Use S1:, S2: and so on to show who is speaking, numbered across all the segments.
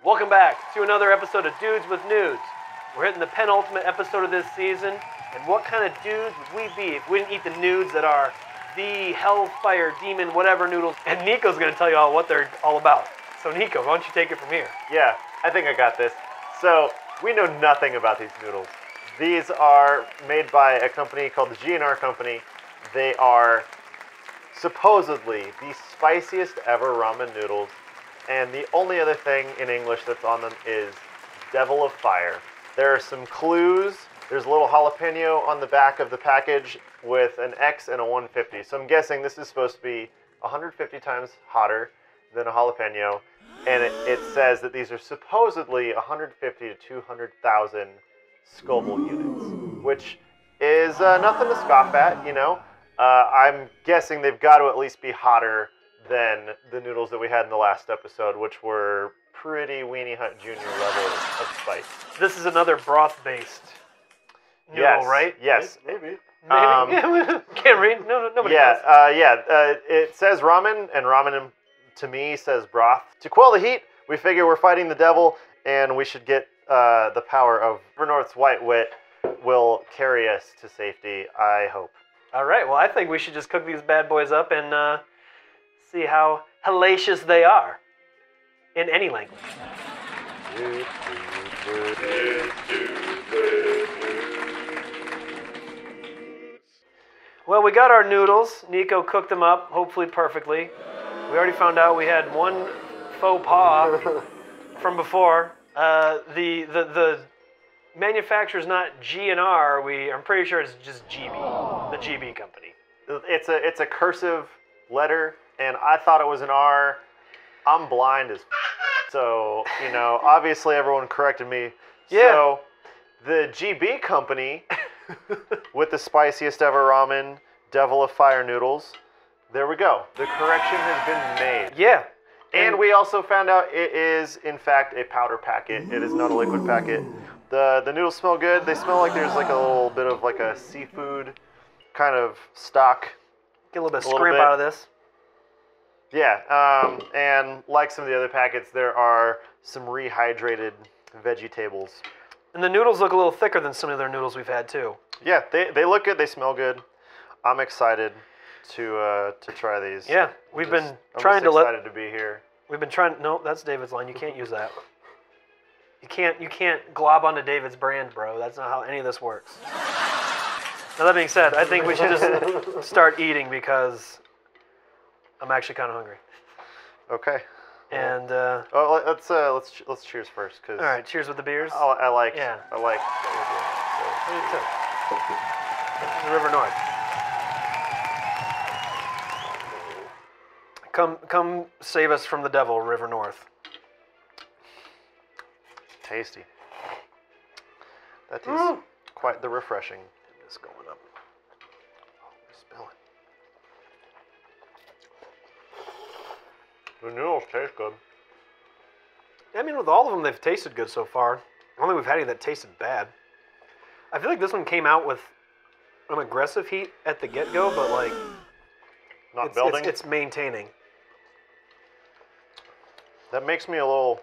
S1: Welcome back to another episode of Doodz with Noodz. We're hitting the penultimate episode of this season, and what kind of dudes would we be if we didn't eat the noods that are the hellfire demon whatever noodles? And Nico's going to tell you all what they're all about. So Nico, why don't you take it from here?
S2: Yeah, I think I got this. So, we know nothing about these noodles. These are made by a company called the G&R Company. They are supposedly the spiciest ever ramen noodles. And the only other thing in English that's on them is Devil of Fire. There are some clues. There's a little jalapeno on the back of the package with an X and a 150. So I'm guessing this is supposed to be 150 times hotter than a jalapeno. And it says that these are supposedly 150 to 200,000 Scoville units, which is nothing to scoff at, you know. I'm guessing they've got to at least be hotter than the noodles that we had in the last episode, which were pretty Weenie Hut Jr. level of spice.
S1: This is another broth-based noodle,
S2: Yes,
S1: right?
S2: yes.
S1: Maybe. Can't read. No, nobody
S2: Yeah,
S1: does.
S2: it says ramen, and ramen to me says broth. To quell the heat, we figure we're fighting the devil, and we should get the power of River North's white wit will carry us to safety, I hope.
S1: All right, well, I think we should just cook these bad boys up and see how hellacious they are in any language. Well, we got our noodles. Nico cooked them up, hopefully perfectly. We already found out we had one faux pas from before. The manufacturer's not G&R. I'm pretty sure it's just GB, the GB company.
S2: It's a cursive letter, and I thought it was an R. I'm blind as so, you know, obviously everyone corrected me.
S1: Yeah.
S2: So, the GB company with the spiciest ever ramen, Devil of Fire noodles, there we go. The correction has been made.
S1: Yeah.
S2: And we also found out it is, in fact, a powder packet. It is not a liquid packet. The noodles smell good. They smell like there's like a little bit of like a seafood kind of stock.
S1: Get a little bit of scrimp out of this.
S2: Yeah, and like some of the other packets, there are some rehydrated vegetables.
S1: And the noodles look a little thicker than some of the other noodles we've had too.
S2: Yeah, they look good. They smell good. I'm excited to try these.
S1: Yeah, I'm
S2: excited to be here.
S1: We've been trying. No, that's David's line. You can't use that. You can't glob onto David's brand, bro. That's not how any of this works. Now that being said, I think we should just start eating because I'm actually kind of hungry.
S2: Okay.
S1: And
S2: let's cheers first, cause.
S1: All right, cheers with the beers.
S2: I like.
S1: Yeah.
S2: I like what we're doing. So.
S1: This is River North. Come save us from the devil, River North.
S2: Tasty. That is quite the refreshing.
S1: It's going up.
S2: Oh, spill it. The noodles taste good.
S1: I mean, with all of them, they've tasted good so far. I don't think we've had any that tasted bad. I feel like this one came out with an aggressive heat at the get-go, but like...
S2: Not building?
S1: It's maintaining.
S2: That makes me a little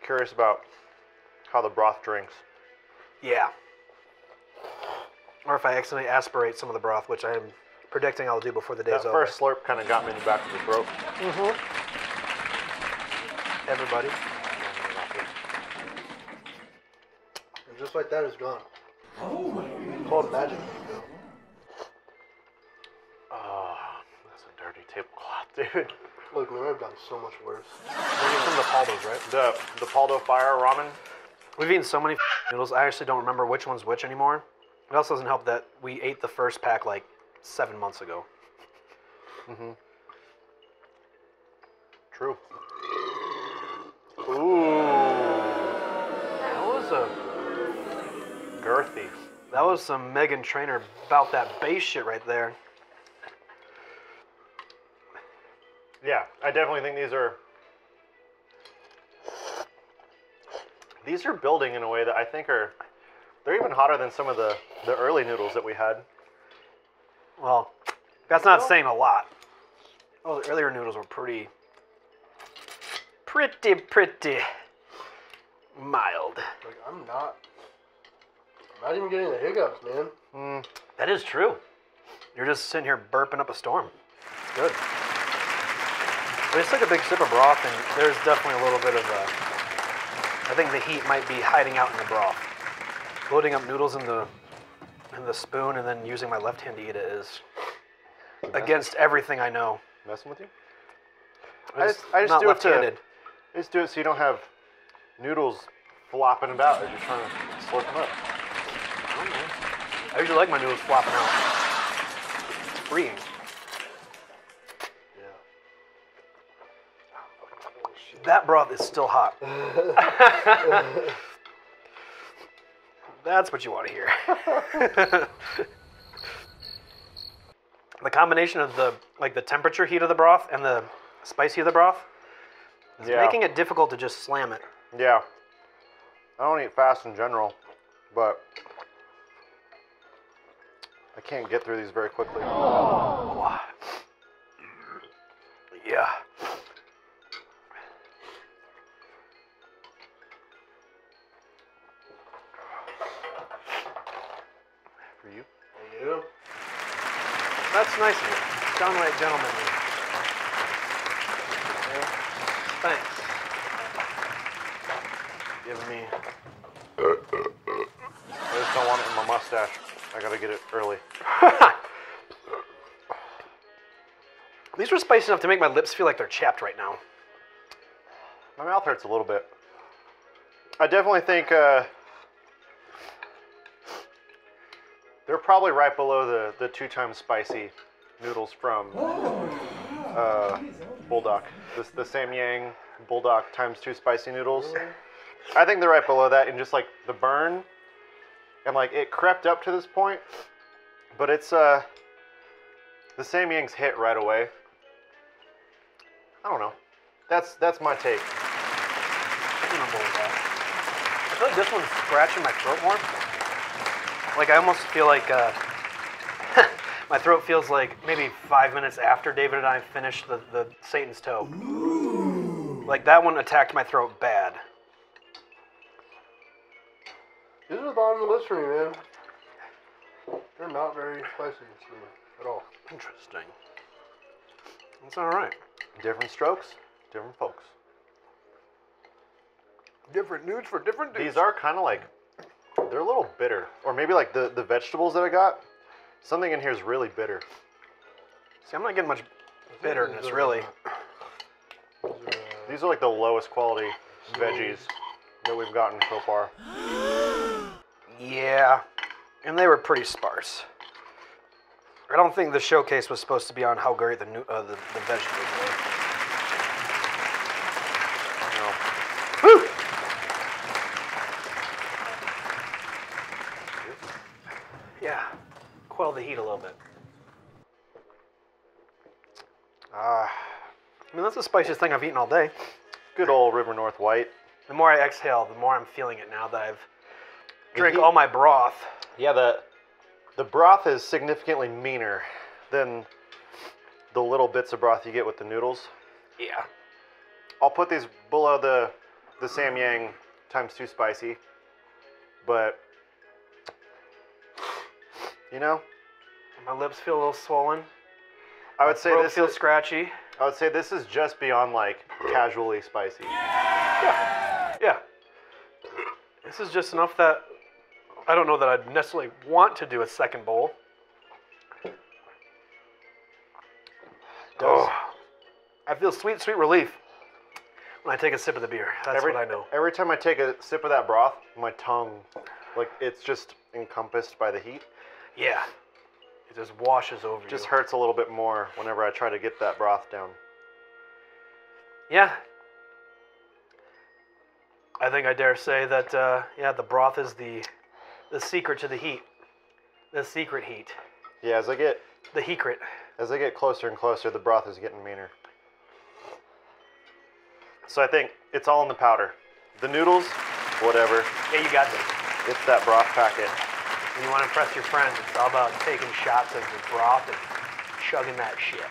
S2: curious about how the broth drinks.
S1: Yeah. Or if I accidentally aspirate some of the broth, which I am predicting I'll do before the day's over.
S2: That first slurp kind of got me in the back of the throat.
S1: Mm-hmm. Everybody.
S3: And just like that, it's gone. Oh my God. Called magic.
S2: Oh, that's a dirty tablecloth, dude.
S3: Look, man, I've done so much worse.
S1: Some of the Paldos, right?
S2: The Paldo Fire Ramen.
S1: We've eaten so many noodles, I actually don't remember which one's which anymore. It also doesn't help that we ate the first pack like 7 months ago.
S2: Mm-hmm. True. Ooh.
S1: That was a...
S2: Girthy.
S1: That was some Meghan Trainor about that bass shit right there.
S2: Yeah, I definitely think these are building in a way that I think they're even hotter than some of the early noodles that we had.
S1: Well, that's not saying a lot. Oh, the earlier noodles were pretty mild.
S3: Like, I'm not even getting the hiccups, man.
S1: That is true. You're just sitting here burping up a storm. It's good. I just took a big sip of broth, and there's definitely a little bit of I think the heat might be hiding out in the broth. Loading up noodles in the spoon and then using my left hand to eat it is against everything I know.
S2: Messing with you?
S1: I
S2: just
S1: not
S2: do it
S1: left-handed.
S2: I just do it so you don't have noodles flopping about as you're trying to slurp them up.
S1: I usually like my noodles flopping out. It's freeing.
S3: Yeah.
S1: That broth is still hot. That's what you want to hear. The combination of the temperature heat of the broth and the spice heat of the broth is making it difficult to just slam it.
S2: Yeah. I don't eat fast in general, but I can't get through these very quickly.
S1: Oh. Yeah.
S2: For you?
S3: Thank you.
S1: That's nice of you. Downright gentlemanly. Yeah. Thanks. Giving me.
S2: I just don't want it in my mustache. I gotta get it early.
S1: These were spicy enough to make my lips feel like they're chapped right now.
S2: My mouth hurts a little bit. I definitely think they're probably right below the 2 times spicy noodles from Bulldog. The Samyang Bulldog times 2 spicy noodles. I think they're right below that in just like the burn. And like it crept up to this point, but it's the Samyang's hit right away. I don't know. That's my take.
S1: I can remember with that. I feel like this one's scratching my throat more. Like I almost feel like my throat feels like maybe 5 minutes after David and I finished the Satan's Toe. Like that one attacked my throat bad.
S3: This is the bottom of the list for me, man. They're not very spicy to me at all.
S1: Interesting. That's all right.
S2: Different strokes, different folks.
S1: Different nudes for different dudes.
S2: These are kind of like, they're a little bitter. Or maybe like the vegetables that I got, something in here is really bitter.
S1: See, I'm not getting much bitterness, really.
S2: These are like the lowest quality veggies that we've gotten so far.
S1: Yeah, and they were pretty sparse. I don't think the showcase was supposed to be on how great the vegetables were.
S2: No.
S1: Woo! Yeah, quell the heat a little bit. I mean, that's the spiciest thing I've eaten all day.
S2: Good old River North White.
S1: The more I exhale, the more I'm feeling it now that I've drank
S2: heat-
S1: all my broth.
S2: Yeah, the broth is significantly meaner than the little bits of broth you get with the noodles.
S1: Yeah.
S2: I'll put these below the Samyang times 2 spicy, but you know,
S1: My lips feel a little swollen.
S2: I would say
S1: Throat
S2: this
S1: feels
S2: is,
S1: scratchy.
S2: I would say this is just beyond like casually spicy.
S1: Yeah. This is just enough that I don't know that I'd necessarily want to do a second bowl. Oh, I feel sweet, sweet relief when I take a sip of the beer. That's what I know.
S2: Every time I take a sip of that broth, my tongue, like it's just encompassed by the heat.
S1: Yeah. It just washes over
S2: It just
S1: you.
S2: hurts a little bit more whenever I try to get that broth down.
S1: Yeah. I think I dare say that, yeah, the broth is the secret to the heat. The secret heat.
S2: Yeah, as I get
S1: closer
S2: and closer, the broth is getting meaner. So I think it's all in the powder. The noodles, whatever.
S1: Yeah, you got this.
S2: It's that broth packet.
S1: When you want to impress your friends, it's all about taking shots of the broth and chugging that shit.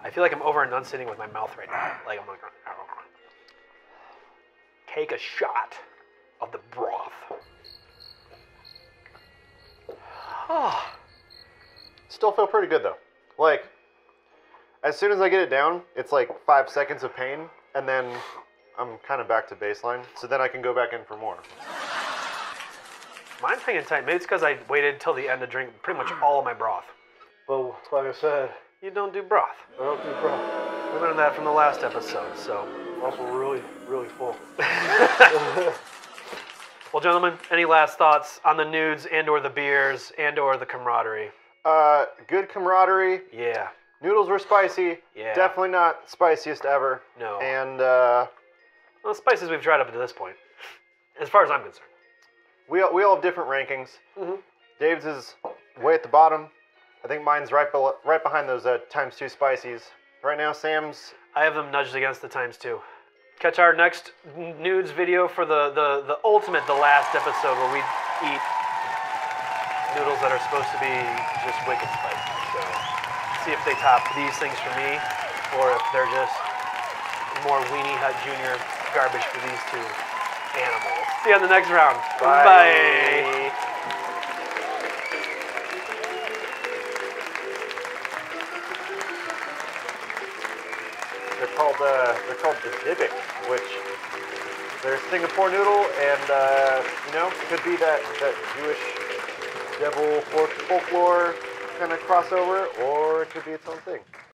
S1: I feel like I'm over enunciating with my mouth right now. Like I'm like, take a shot of the broth.
S2: Oh. Still feel pretty good though. Like, as soon as I get it down, it's like 5 seconds of pain, and then I'm kind of back to baseline. So then I can go back in for more.
S1: Mine's hanging tight. Maybe it's because I waited till the end to drink pretty much all of my broth.
S3: But like I said,
S1: You don't do broth.
S3: I don't do broth.
S1: We learned that from the last episode, so.
S3: I'm also really, really full.
S1: Well, gentlemen, any last thoughts on the nudes and or the beers and or the camaraderie?
S2: Good camaraderie.
S1: Yeah.
S2: Noodles were spicy.
S1: Yeah.
S2: Definitely not spiciest ever.
S1: No.
S2: And
S1: Well, spices we've tried up to this point, as far as I'm concerned.
S2: we all have different rankings.
S1: Mm-hmm.
S2: Dave's is way at the bottom. I think mine's right behind those ×2 spicies. Right now, Sam's.
S1: I have them nudged against the ×2. Catch our next nudes video for the ultimate, the last episode where we eat noodles that are supposed to be just wicked spicy. So see if they top these things for me, or if they're just more Weenie Hut Jr. garbage for these two animals. See you on the next round.
S2: Bye.
S1: Bye.
S2: They're called the Dybbuk, which they're Singapore noodle, and could be that Jewish devil folklore kind of crossover, or it could be its own thing.